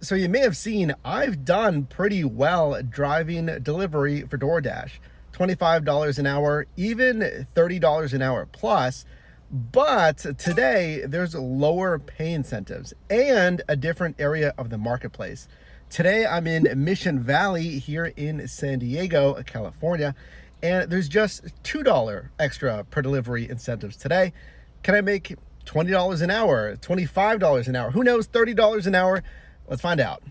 So you may have seen I've done pretty well driving delivery for DoorDash. $25 an hour, even $30 an hour plus. But today there's lower pay incentives and a different area of the marketplace. Today I'm in Mission Valley here in San Diego, California, and there's just $2 extra per delivery incentives today. Can I make $20 an hour, $25 an hour? Who knows, $30 an hour? Let's find out.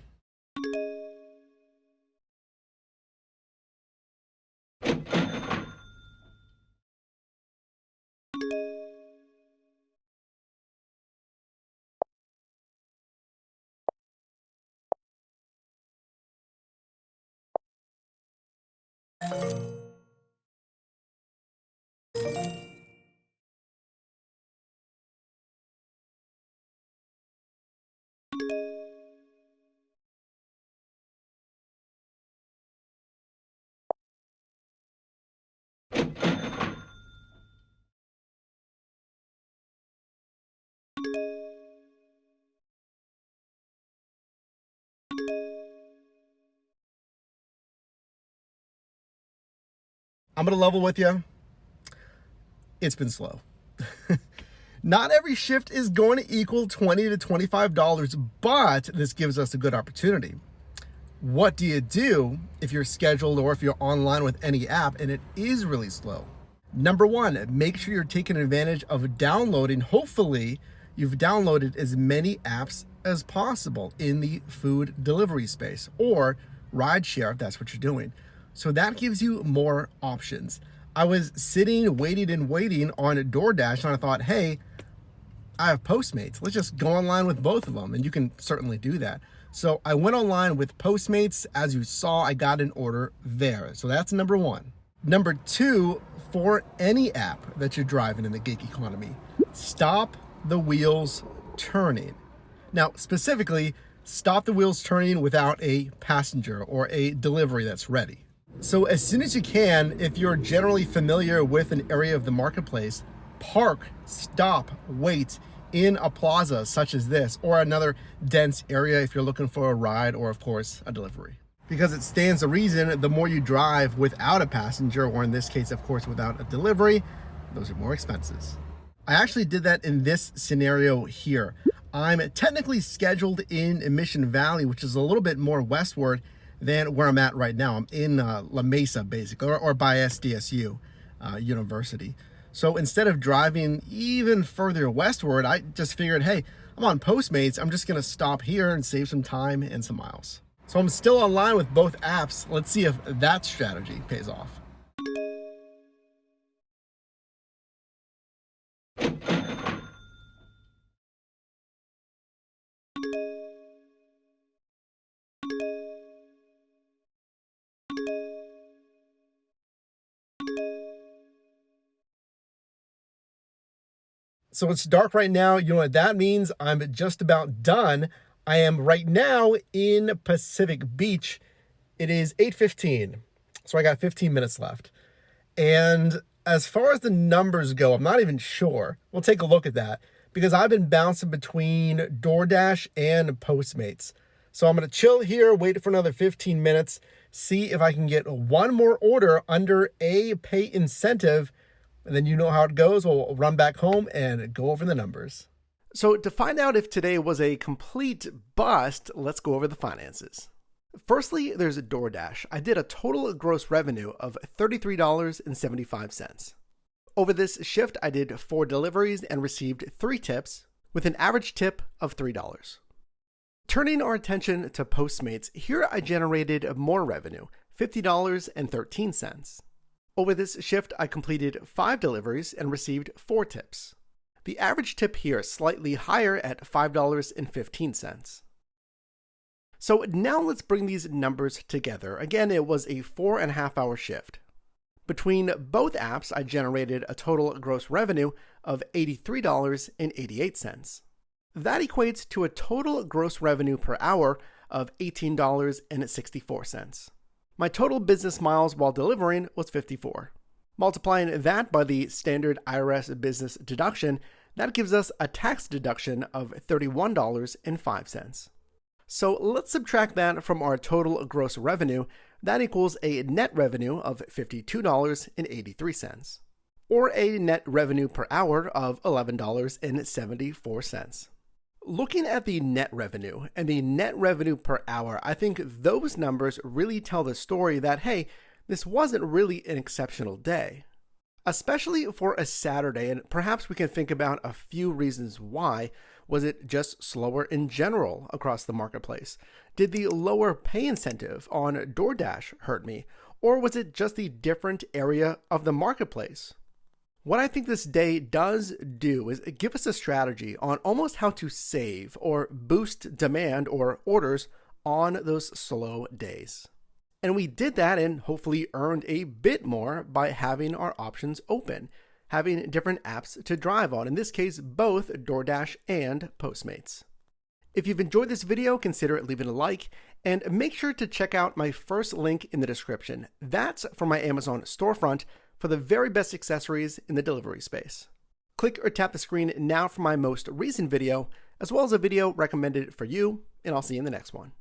I'm gonna level with you. It's been slow. Not every shift is going to equal $20 to $25, but this gives us a good opportunity. What do you do if you're scheduled or if you're online with any app and it is really slow? Number one, make sure you're taking advantage of downloading. Hopefully, you've downloaded as many apps as possible in the food delivery space or rideshare if that's what you're doing. So that gives you more options. I was sitting, waiting on DoorDash, and I thought, hey, I have Postmates. Let's just go online with both of them, and you can certainly do that. So I went online with Postmates. As you saw, I got an order there. So that's number one. Number two, for any app that you're driving in the gig economy, stop the wheels turning. Now, specifically, stop the wheels turning without a passenger or a delivery that's ready. So as soon as you can, if you're generally familiar with an area of the marketplace, park, stop, wait in a plaza such as this or another dense area if you're looking for a ride or of course a delivery. Because it stands to reason, the more you drive without a passenger, or in this case, of course, without a delivery, those are more expenses. I actually did that in this scenario here. I'm technically scheduled in Mission Valley, which is a little bit more westward than where I'm at right now. I'm in La Mesa, basically, or by SDSU University. So instead of driving even further westward, I just figured, hey, I'm on Postmates. I'm just gonna stop here and save some time and some miles. So I'm still online with both apps. Let's see if that strategy pays off. So it's dark right now. You know what that means? I'm just about done. I am right now in Pacific Beach. It is 8:15, so I got 15 minutes left. And as far as the numbers go, I'm not even sure. We'll take a look at that because I've been bouncing between DoorDash and Postmates. So I'm going to chill here, wait for another 15 minutes, see if I can get one more order under a pay incentive. And then you know how it goes. We'll run back home and go over the numbers. So to find out if today was a complete bust, let's go over the finances. Firstly, there's a DoorDash. I did a total gross revenue of $33.75. Over this shift, I did 4 deliveries and received 3 tips with an average tip of $3. Turning our attention to Postmates, here I generated more revenue, $50.13. Over this shift, I completed 5 deliveries and received 4 tips. The average tip here is slightly higher at $5.15. So now let's bring these numbers together. Again, it was a 4.5-hour shift. Between both apps, I generated a total gross revenue of $83.88. That equates to a total gross revenue per hour of $18.64. My total business miles while delivering was 54. Multiplying that by the standard IRS business deduction, that gives us a tax deduction of $31.05. So let's subtract that from our total gross revenue. That equals a net revenue of $52.83, or a net revenue per hour of $11.74. Looking at the net revenue and the net revenue per hour, I think those numbers really tell the story that, hey, this wasn't really an exceptional day. Especially for a Saturday, and perhaps we can think about a few reasons why. Was it just slower in general across the marketplace? Did the lower pay incentive on DoorDash hurt me? Or was it just the different area of the marketplace? What I think this day does do is give us a strategy on almost how to save or boost demand or orders on those slow days. And we did that and hopefully earned a bit more by having our options open, having different apps to drive on, in this case, both DoorDash and Postmates. If you've enjoyed this video, consider leaving a like, and make sure to check out my first link in the description. That's for my Amazon storefront for the very best accessories in the delivery space. Click or tap the screen now for my most recent video, as well as a video recommended for you, and I'll see you in the next one.